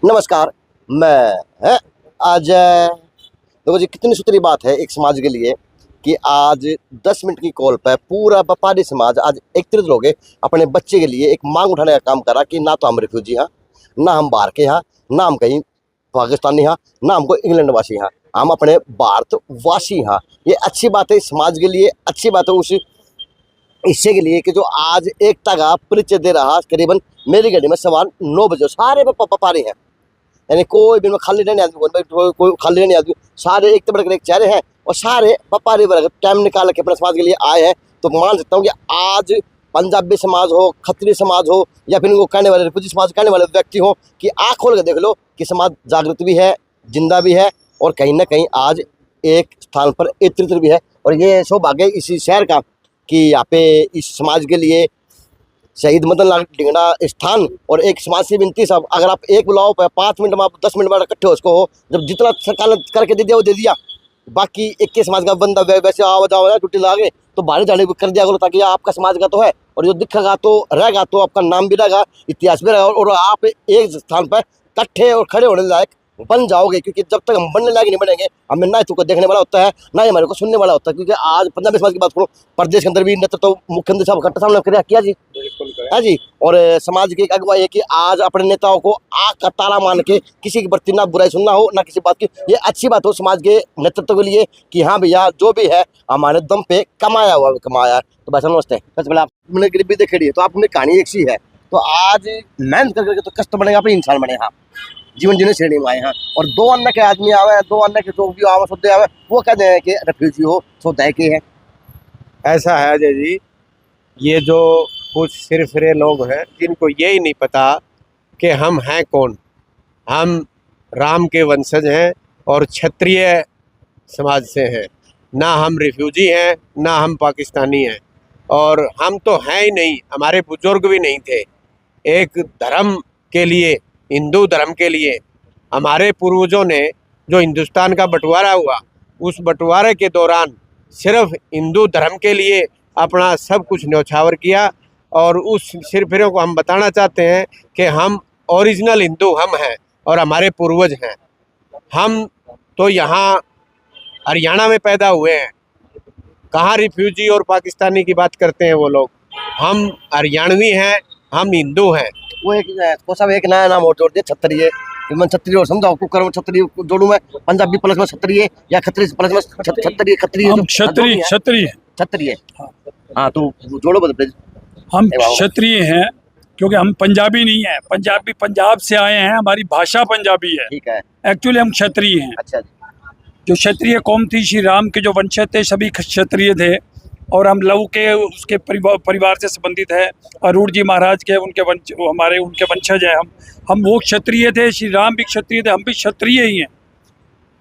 नमस्कार। मैं आज देखो जी, कितनी सुथरी बात है एक समाज के लिए कि आज 10 मिनट की कॉल पर पूरा व्यापारी समाज आज एकत्रित हो गए अपने बच्चे के लिए एक मांग उठाने का काम करा कि ना तो हम रिफ्यूजी हैं, ना हम बाहर के हैं, ना हम कहीं पाकिस्तानी हैं, ना हमको इंग्लैंड वासी हैं, हम अपने भारतवासी हैं। ये अच्छी बात है इस समाज के लिए, अच्छी बात है उस हिस्से के लिए कि जो आज एकता का परिचय दे रहा। करीबन मेरी घड़ी में सवा 9 बजे सारे व्यापारी हैं, यानी कोई भी खाली नहीं आदमी, कोई खाली नहीं आदमी, सारे एक बढ़कर एक चेहरे हैं और सारे व्यापारी वर्ग टाइम निकाल के अपने समाज के लिए आए हैं। तो मान सकता हूँ कि आज पंजाबी समाज हो, खत्री समाज हो, या फिर इनको कहने वाले रिफ्यूजी समाज कहने वाले व्यक्ति हो, कि आँख खोल के देख लो कि समाज जागृत भी है, जिंदा भी है और कहीं ना कहीं आज एक स्थान पर एकत्रित भी है। और ये सौभाग्य इसी शहर का कि यहाँ पे इस समाज के लिए शहीद मदन लाल ढींगरा स्थान और एक समाज से विनती सब, अगर आप एक बुलाओ 5 मिनट में, आप 10 मिनट में इकट्ठे हो, उसको हो जब जितना सरकार ने करके दे दिया वो दे दिया। बाकी एक के समाज का बंदा वैसे आओ जाओ छुट्टी ला गए तो बाहर जाने को कर दिया करो, ताकि आपका समाज का तो है और जो दिखेगा तो रहेगा, तो आपका नाम भी रहेगा, इतिहास भी रहेगा और आप एक स्थान पर इकट्ठे और खड़े होने लायक बन जाओगे। क्योंकि जब तक हम बनने लायक नहीं बनेंगे, हमें ना तुमको देखने वाला होता है, ना ही हमारे को सुनने वाला होता है। क्योंकि आज पंजाबी समाज की बात करो, प्रदेश के अंदर भी नेतृत्व तो मुख्यमंत्री साहब इकट्ठा सामने किया जी है जी। और समाज की एक अगुवाई है कि आज अपने नेताओं को आँख का तारा मान के किसी की प्रति ना बुराई सुनना हो, ना किसी बात की। ये अच्छी बात हो समाज के नेतृत्व के लिए कि हाँ भैया जो भी है हमारे दम पे कमाया हुआ कमाया। तो बस नमस्ते। सबसे पहले आपने गरीबी देखी है तो आपने कहानी एक सी है, तो आज मेहनत करके तो कष्ट बनेगा, अपने इंसान बने, हाँ जीवन जीने श्रेणी में आए हैं। और 2 अन्य के आदमी आवे, 2 अन्य के जो भी आवे सोते आवे, वो कहते हैं कि रेफ्यूजी हो सोते के है। ऐसा है अजय जी, ये जो कुछ सिरफिरे लोग हैं जिनको यही नहीं पता कि हम हैं कौन। हम राम के वंशज हैं और क्षत्रिय समाज से हैं, ना हम रिफ्यूजी हैं ना हम पाकिस्तानी हैं, और हम तो हैं ही नहीं, हमारे बुजुर्ग भी नहीं थे। एक धर्म के लिए, हिंदू धर्म के लिए हमारे पूर्वजों ने जो हिंदुस्तान का बंटवारा हुआ, उस बंटवारे के दौरान सिर्फ हिंदू धर्म के लिए अपना सब कुछ न्यौछावर किया। और उस सिरफिरों को हम बताना चाहते हैं कि हम ओरिजिनल हिंदू हम हैं और हमारे पूर्वज हैं। हम तो यहाँ हरियाणा में पैदा हुए हैं, कहाँ रिफ्यूजी और पाकिस्तानी की बात करते हैं वो लोग। हम हरियाणवी हैं, हम हिंदू हैं। वो एक नया नाम और जोड़ दिया, क्षत्रिय। मैं क्षत्रिय और समझाओ कुकर क्षत्रिय जोड़ू मैं, पंजाबी प्लस में क्षत्रिय या खत्री प्लस में क्षत्रिय, क्षत्रिय। हाँ तो जोड़ो बदल। हम क्षत्रिय हैं क्योंकि हम पंजाबी नहीं है, पंजाबी पंजाब से आए हैं, हमारी भाषा पंजाबी है। ठीक है, एक्चुअली हम क्षत्रिय हैं। अच्छा। जो क्षत्रिय कौम थी, श्री राम के जो वंशज थे सभी क्षत्रिय थे और हम लव के उसके परिवार से संबंधित है। अरूढ़ जी महाराज के उनके वंशज हैं हम वो क्षत्रिय थे। श्री राम भी क्षत्रिय थे, हम भी क्षत्रिय ही हैं।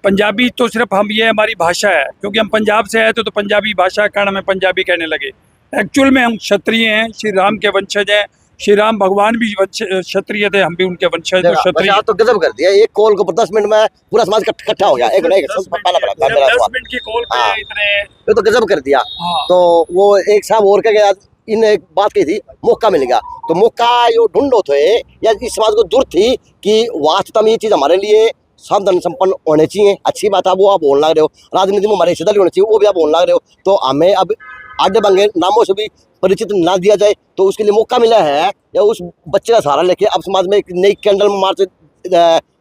पंजाबी तो सिर्फ हम, ये हमारी भाषा है, क्योंकि हम पंजाब से आए थे तो पंजाबी भाषा के कारण हमें पंजाबी कहने लगे। एक्चुअल में हम क्षत्रिय हैं, श्री राम के वंशज हैं। श्री राम भगवान भी क्षत्रिय थे, हम भी उनके वंशज। तो क्षत्रिय तो गजब कर दिया, एक कॉल को 10 मिनट में पूरा समाज इकट्ठा हो गया। 10 मिनट की कॉल पे इतने, ये तो गजब कर दिया। तो वो एक साहब और क्या इन एक बात की थी, मौका मिल गया तो मौका यो ढूंढो थे या इस समाज को जरूरत थी कि वास्तव में ये चीज हमारे लिए सावधानी संपन्न होने चाहिए। अच्छी बात है, वो आप बोलने लग रहे हो, राजनीति में हमारी हिस्सेदारी होनी चाहिए, वो भी आप बोलने लग रहे हो। तो हमें अब आडे बंगे नामों से भी परिचित ना दिया जाए, तो उसके लिए मौका मिला है। या उस बच्चे का सहारा लेके अब समाज में एक नई कैंडल मार्च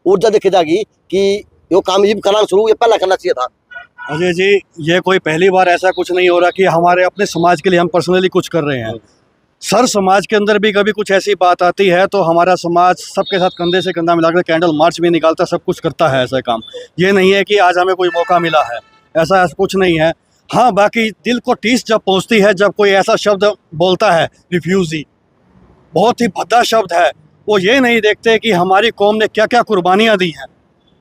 ऊर्जा देखी जाएगी कि यो काम ये करना शुरू, ये पहला करना चाहिए था। अजय जी, ये कोई पहली बार ऐसा कुछ नहीं हो रहा कि हमारे अपने समाज के लिए हम पर्सनली कुछ कर रहे हैं। सर समाज के अंदर भी कभी कुछ ऐसी बात आती है तो हमारा समाज सबके साथ कंधे से कंधा मिलाकर कैंडल मार्च भी निकालता, सब कुछ करता है ऐसा काम। ये नहीं है कि आज हमें कोई मौका मिला है, ऐसा कुछ नहीं है। हाँ, बाकी दिल को ठेस जब पहुंचती है, जब कोई ऐसा शब्द बोलता है रिफ्यूजी, बहुत ही भद्दा शब्द है। वो ये नहीं देखते कि हमारी कौम ने क्या क्या कुर्बानियाँ दी हैं,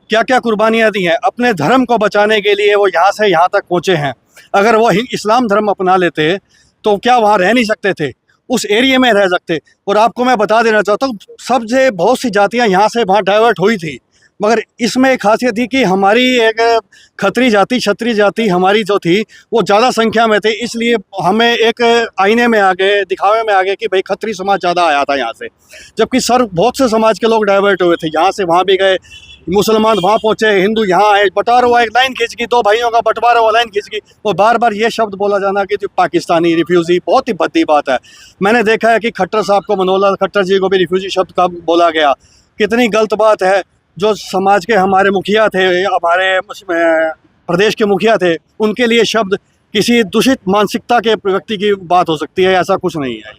क्या क्या कुर्बानियाँ दी हैं अपने धर्म को बचाने के लिए। वो यहाँ से यहाँ तक पहुँचे हैं। अगर वो इस्लाम धर्म अपना लेते तो क्या वहाँ रह नहीं सकते थे, उस एरिया में रह सकते। और आपको मैं बता देना चाहता हूँ, सबसे बहुत सी जातियाँ यहाँ से वहाँ डाइवर्ट हुई थी, मगर इसमें एक खासियत थी कि हमारी एक खत्री जाति क्षत्रिय जाति हमारी जो थी वो ज़्यादा संख्या में थे, इसलिए हमें एक आईने में आ गए, दिखावे में आ गए कि भाई खत्री समाज ज़्यादा आया था यहाँ से। जबकि सर बहुत से समाज के लोग डाइवर्ट हुए थे, यहाँ से वहाँ भी गए, मुसलमान वहाँ पहुँचे, हिंदू यहाँ आए, बंटवारा हुआ, एक लाइन खींच गई, दो भाइयों का बंटवारा हुआ, लाइन खींच गई। और बार बार ये शब्द बोला जाना कि जो पाकिस्तानी रिफ्यूज़ी, बहुत ही भद्दी बात है। मैंने देखा है कि खट्टर साहब को, मनोहर लाल खट्टर जी को भी रिफ्यूज़ी शब्द का बोला गया, कितनी गलत बात है। जो समाज के हमारे मुखिया थे, हमारे प्रदेश के मुखिया थे, उनके लिए शब्द किसी दूषित मानसिकता के व्यक्ति की बात हो सकती है, ऐसा कुछ नहीं है।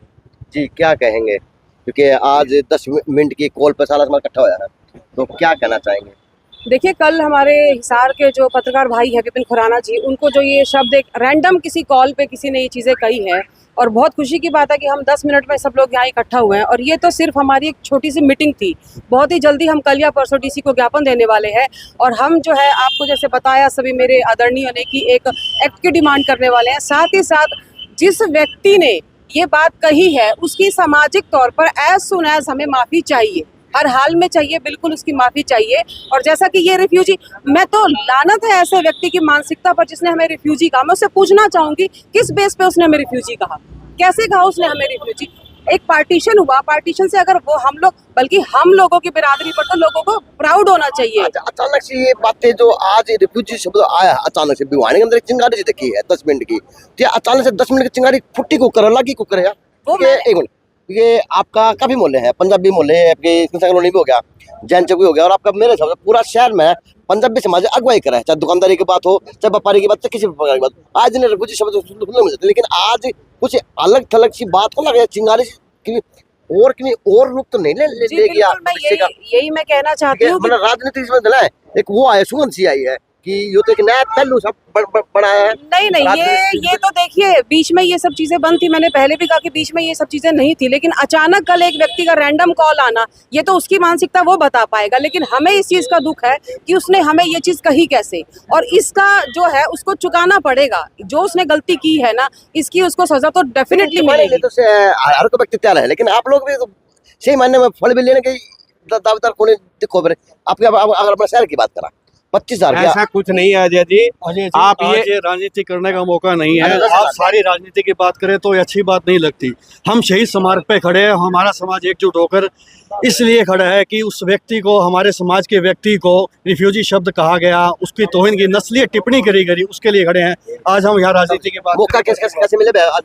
जी क्या कहेंगे, क्योंकि आज 10 मिनट की कॉल पर सारा समाज इकट्ठा होया है, तो क्या कहना चाहेंगे? देखिए, कल हमारे हिसार के जो पत्रकार भाई है विपिन खुराना जी, उनको जो ये शब्द एक रैंडम किसी कॉल पे किसी ने ये चीज़ें कही है, और बहुत खुशी की बात है कि हम 10 मिनट में सब लोग यहाँ इकट्ठा हुए हैं। और ये तो सिर्फ हमारी एक छोटी सी मीटिंग थी, बहुत ही जल्दी हम कल या परसों डीसी को ज्ञापन देने वाले हैं, और हम जो है आपको जैसे बताया सभी मेरे आदरणीय ने कि एक एक्ट की डिमांड करने वाले हैं। साथ ही साथ जिस व्यक्ति ने ये बात कही है उसकी सामाजिक तौर पर एज सुन एज हमें माफ़ी चाहिए, हर हाल में चाहिए, बिल्कुल उसकी माफ़ी चाहिए। और जैसा कि ये रिफ्यूजी, मैं तो लानत है ऐसे व्यक्ति की मानसिकता पर जिसने हमें रिफ्यूजी कहा। मैं उससे पूछना चाहूँगी किस बेस पे उसने हमें रिफ्यूजी कहा, कैसे कहा उसने हमें रिफ्यूजी? एक पार्टीशन हुआ, पार्टीशन से अगर वो हम लोग, बल्कि हम लोगों की बिरादरी पर तो लोगों को प्राउड होना चाहिए। अचानक से ये बातें जो आज रिफ्यूजी शब्द आया है, अचानक से भिवानी के अंदर एक चिंगारी देखी है 10 मिनट की, तो ये अचानक से 10 मिनट की चिंगारी फुट्टी कुकर, लगी कुकर है वो ये। एक मिनट, ये आपका काफी मोहल्ले हैं, पंजाबी मोहल्ले, आपके कॉलोनी भी हो गया, जैन चौक भी हो गया, और आपका मेरे हिसाब से पूरा शहर में पंजाबी समाज अगुवाई करा है, चाहे दुकानदारी की बात हो, चाहे व्यापारी की बात, चाहे किसी भी प्रकार की बात। आज ने रिफ्यूजी शब्द सुनने मिल जाते, लेकिन आज कुछ अलग थलग सी बात को लगा चिंगारी की, और कि और रूप तो नहीं ले गया। यही मैं कहना चाहती हूँ। मतलब राजनीति इसमें डला है, एक वो आया, सुगंध सी आई है कि ये तो एक नया पहलू सब बनाया है। नहीं, ये तो देखिए, बीच में ये सब चीजें बंद थी, मैंने पहले भी कहा कि बीच में ये सब चीजें नहीं थी, लेकिन अचानक कल एक व्यक्ति का रैंडम कॉल आना, ये तो उसकी मानसिकता वो बता पाएगा। लेकिन हमें इस चीज का दुख है कि उसने हमें ये चीज कही कैसे, और इसका जो है उसको चुकाना पड़ेगा। जो उसने गलती की है ना, इसकी उसको सजा तो डेफिनेटली मिलेगी। तो हर कोई व्यक्ति तैयार है, लेकिन आप लोग भी तो सही मानने में फल भी लेने के दावेदार कौन दिखो। आपके अगर अपने शहर की बात करा, 25,000 ऐसा कुछ नहीं है अजय जी, आप ये राजनीति करने का मौका नहीं है। आप सारी राजनीति की बात करें तो ये अच्छी बात नहीं लगती। हम शहीद स्मारक पे खड़े हैं, हमारा समाज एकजुट होकर इसलिए खड़ा है कि उस व्यक्ति को, हमारे समाज के व्यक्ति को रिफ्यूजी शब्द कहा गया, उसकी तौहीन की नस्लीय टिप्पणी करी गई, उसके लिए खड़े हैं। आज हम यहाँ राजनीति की बात। मौका कैसे मिले आज,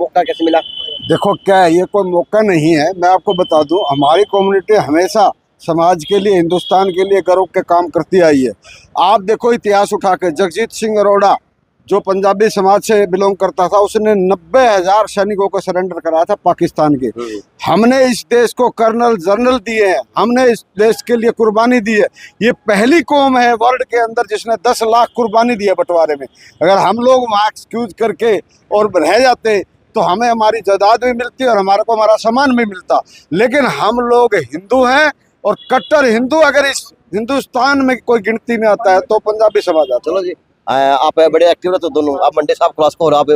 मौका कैसे मिला? देखो क्या है, ये कोई मौका नहीं है। मैं आपको बता दूं, हमारी कम्युनिटी हमेशा समाज के लिए, हिंदुस्तान के लिए गर्व के काम करती आई है। आप देखो इतिहास उठा के, जगजीत सिंह अरोड़ा जो पंजाबी समाज से बिलोंग करता था, उसने 90,000 सैनिकों को सरेंडर कराया था पाकिस्तान के। हमने इस देश को कर्नल जनरल दिए हैं, हमने इस देश के लिए कुर्बानी दी है। ये पहली कौम है वर्ल्ड के अंदर जिसने 10 लाख कुर्बानी दी है बंटवारे में। अगर हम लोग वहाँ एक्सक्यूज करके और रह जाते तो हमें हमारी जायदाद भी मिलती और हमारे को हमारा सामान भी मिलता। लेकिन हम लोग हिंदू हैं, और कट्टर हिंदू अगर इस हिंदुस्तान में कोई गिनती में आता है तो पंजाबी समाज आता है। चलो जी, आप बड़े एक्टिव रहते हो दोनों, आप मंडे साहब क्लास को, और आप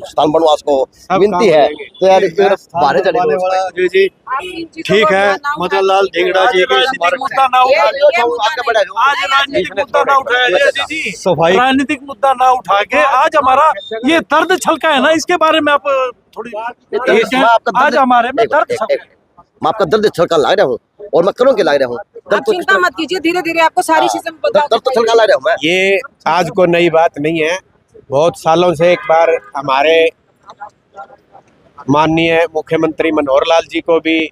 स्थान बनवास को विनती है तो यार बाहर चले वाला जी ठीक है। मदन लाल ढींगड़ा जी की राजनीतिक मुद्दा ना उठाया जी, सफाई राजनीतिक मुद्दा ना उठा के आज हमारा ये दर्द छलका है ना, इसके बारे में आप थोड़ी आज हमारे में दर्द छलका। मैं आपका दर्द छलका ला रहा हूँ, और मैं करूँ के ला रहा हूँ। आप चिंता मत कीजिए, धीरे धीरे आपको सारी चीजें दर्द तो छलका ला रहा हूँ मैं। ये आज को नई बात नहीं है। बहुत सालों से एक बार हमारे माननीय मुख्यमंत्री मनोहर लाल जी को भी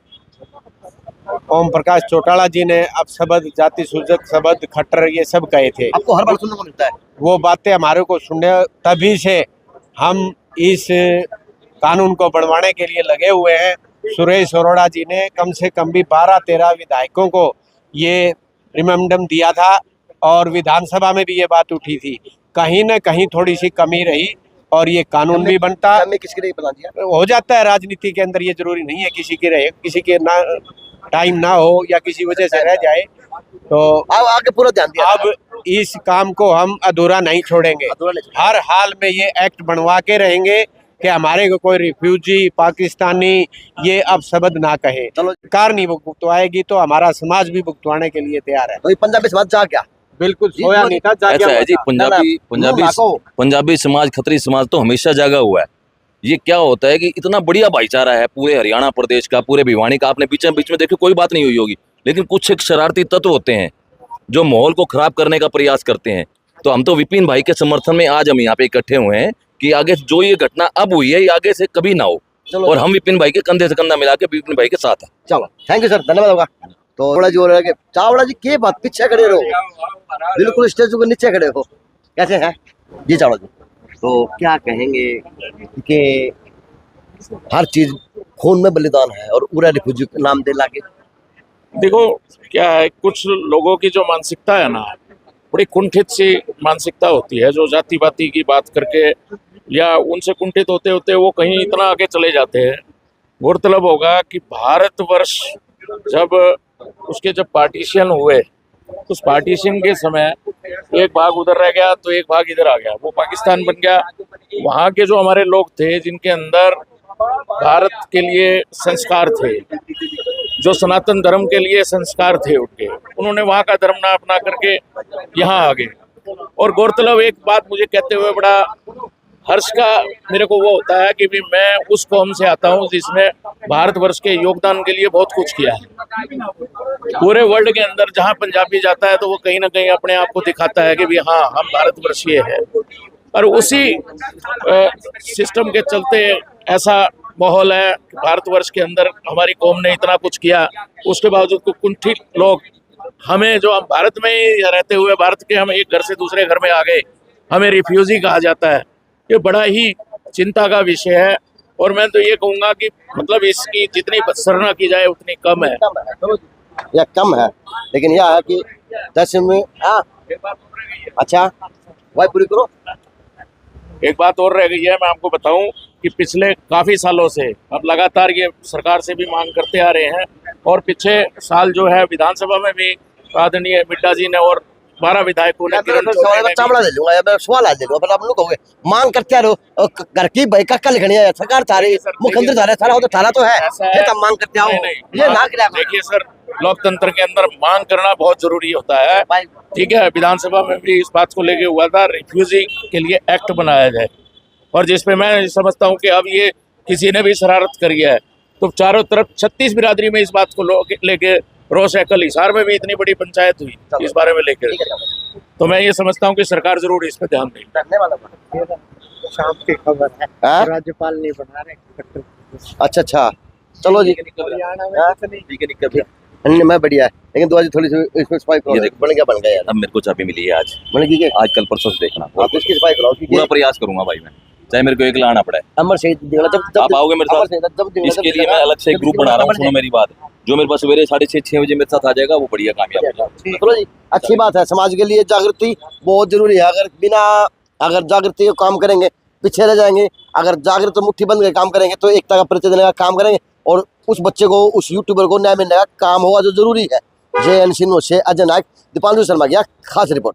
ओम प्रकाश चौटाला जी ने अब शब्द जाति सूचक शब्द खट्टर ये सब कहे थे। आपको हर बार सुनने को मिलता है वो बातें, हमारे को सुनने, तभी से हम इस कानून को बढ़वाने के लिए लगे हुए हैं। सुरेश अरोड़ा जी ने कम से कम भी 12-13 विधायकों को ये रिमेंडम दिया था, और विधानसभा में भी ये बात उठी थी। कहीं न कहीं थोड़ी सी कमी रही, और ये कानून भी बनता। किसके लिए बता दिया हो जाता है राजनीति के अंदर, ये जरूरी नहीं है किसी के रहे, किसी के ना टाइम ना हो या किसी वजह से रह जाए, तो अब आगे पूरा ध्यान दिया। अब इस काम को हम अधूरा नहीं छोड़ेंगे, हर हाल में ये एक्ट बनवा के रहेंगे। कि हमारे को कोई रिफ्यूजी पाकिस्तानी ये अब शब्द ना कहे। चलो। कार नहीं भुगतवाएगी तो हमारा समाज भी भुगतवाने के लिए तैयार है। तो ये पंजाबी समाज जा क्या? बिल्कुल सोया नहीं था, जागा ऐसा है जी, हुआ था। पंजाबी समाज, खत्री समाज तो हमेशा जागा हुआ है। ये क्या होता है कि इतना बढ़िया भाईचारा है पूरे हरियाणा प्रदेश का, पूरे भिवानी का। आपने बीच में देखो कोई बात नहीं हुई होगी, लेकिन कुछ एक शरारती तत्व होते हैं जो माहौल को खराब करने का प्रयास करते हैं। तो हम तो विपिन भाई के समर्थन में आज हम यहाँ पे इकट्ठे हुए हैं कि आगे जो ये घटना अब हुई है ये आगे से कभी ना हो, और हम विपिन भाई के कंधे से कंधा मिला के विपिन भाई के साथ हैं। चलो, थैंक यू सर, धन्यवाद होगा। तो बड़ा जोर है कि चावड़ा जी के बात पीछे खड़े रहो, बिल्कुल स्टेज के नीचे खड़े हो, कैसे हैं जी चावड़ा जी? तो क्या कहेंगे कि हर चीज खून में बलिदान है और पूरा रिफ्यूजी नाम दे लागे? देखो क्या है, कुछ लोगों की जो मानसिकता है ना, बड़ी कुंठित सी मानसिकता होती है, जो जाति पाति की बात करके या उनसे कुंठित होते होते वो कहीं इतना आगे चले जाते हैं। गौरतलब होगा कि भारतवर्ष जब पार्टीशन हुए, उस पार्टीशन के समय एक भाग उधर रह गया तो एक भाग इधर आ गया, वो पाकिस्तान बन गया। वहाँ के जो हमारे लोग थे जिनके अंदर भारत के लिए संस्कार थे, जो सनातन धर्म के लिए संस्कार थे उनके, उन्होंने वहाँ का धर्म ना अपना करके यहाँ आ गए। और गौरतलब एक बात मुझे कहते हुए बड़ा हर्ष का मेरे को वो होता है कि भी मैं उस कौम से आता हूँ जिसने भारतवर्ष के योगदान के लिए बहुत कुछ किया है। पूरे वर्ल्ड के अंदर जहाँ पंजाबी जाता है तो वो कहीं ना कहीं अपने आप को दिखाता है कि भी हाँ हम भारतवर्षीय है। और उसी सिस्टम के चलते ऐसा माहौल है कि भारतवर्ष के अंदर हमारी कौम ने इतना कुछ किया, उसके बावजूद कुंठित लोग हमें, जो हम भारत में ही रहते हुए भारत के हम एक घर से दूसरे घर में आ गए, हमें रिफ्यूजी कहा जाता है। ये बड़ा ही चिंता का विषय है। और मैं तो ये कहूँगा कि मतलब इसकी जितनी सराहना की जाए उतनी कम है। या कम है, लेकिन यह है कि 10 में अच्छा वही पूरी करो। एक बात और रह गई है, मैं आपको बताऊं कि पिछले काफ़ी सालों से अब लगातार ये सरकार से भी मांग करते आ रहे हैं, और पिछले साल जो है विधानसभा में भी आदरणीय मिड्डा जी ने और 12 विधायकों ने चावड़ा ले लूंगा या मैं सवाल आज ले लूंगा, पर आप लोग कहोगे मांग करते आ रहे हो, घर की भाई का लिखनी है, सरकार थारी, मुख्यमंत्री थारे, थारा हो तो थारा तो है, ये तब मांग करते आओ, ये ना किया। देखिए सर, लोकतंत्र के अंदर मांग करना बहुत जरूरी होता है, ठीक है। विधानसभा में भी इस बात को लेके हुआ था रिफ्यूजी के लिए एक्ट बनाया जाए, और जिसपे मैं समझता हूँ कि अब ये किसी ने भी शरारत करी है तो चारों तरफ 36 बिरादरी में इस बात को लेके रोष है। कल हिसार में भी इतनी बड़ी पंचायत हुई इस बारे में लेकर, तो मैं ये समझता हूँ कि सरकार जरूर इस पर ध्यान देगी। शाम की खबर है, राज्यपाल नहीं बना रहे। अच्छा, चलो जी, मैं बढ़िया है, लेकिन दुआ जी थोड़ी सी इसमें सफाई करो। ये देखो बन गया यार, अब मेरे को चाबी मिली है आज, बन गई आज कल परसों से देखना, आप इसकी सफाई कराओ। पूरा प्रयास करूंगा भाई मैं, चाहे मेरे को एक लाना पड़े। अमर शहीद जब आप आओगे मेरे साथ, इसके लिए मैं अलग से एक ग्रुप बना रहा हूँ। सुनो मेरी बात, जो मेरे पास सवेरे 6:30-6 बजे मेरे साथ आ जाएगा वो बढ़िया कामयाब हो जाएगा। चलो जी, अच्छी बात है। समाज के लिए जागृति बहुत जरूरी है। अगर जागृति का काम करेंगे पीछे रह जाएंगे, अगर जागृत मुट्ठी बंद के काम करेंगे तो एकता का परिचय देने का काम करेंगे, और उस बच्चे को, उस यूट्यूबर को न्याय मिलने का काम होगा जो जरूरी है। JN सिन्हो से अजय नायक, दीपांशु शर्मा की खास रिपोर्ट।